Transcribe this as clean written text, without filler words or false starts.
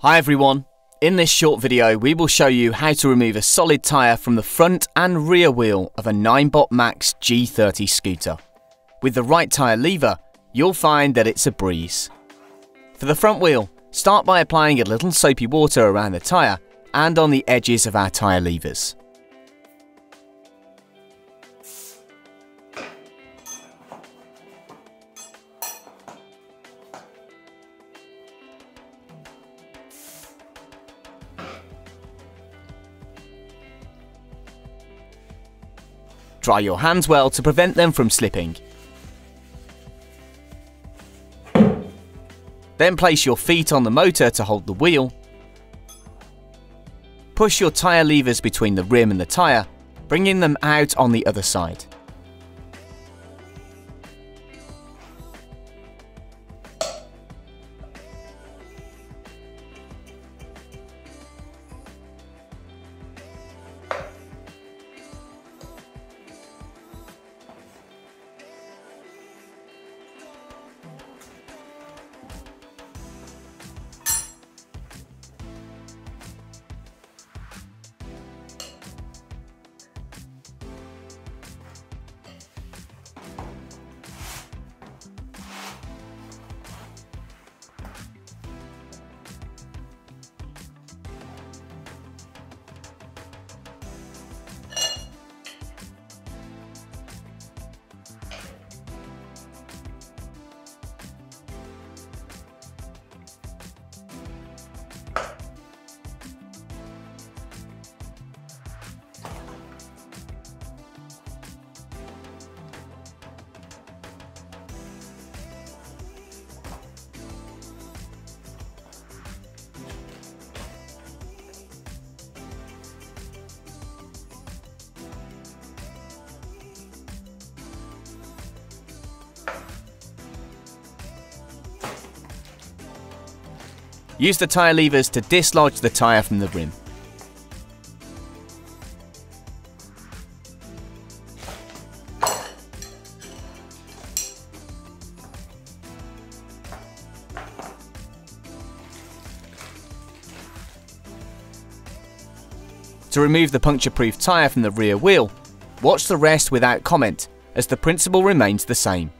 Hi everyone, in this short video we will show you how to remove a solid tyre from the front and rear wheel of a Ninebot Max G30 scooter. With the right tyre lever, you'll find that it's a breeze. For the front wheel, start by applying a little soapy water around the tyre and on the edges of our tyre levers. Dry your hands well to prevent them from slipping. Then place your feet on the motor to hold the wheel. Push your tyre levers between the rim and the tyre, bringing them out on the other side. Use the tyre levers to dislodge the tyre from the rim. To remove the puncture-proof tyre from the rear wheel, watch the rest without comment, as the principle remains the same.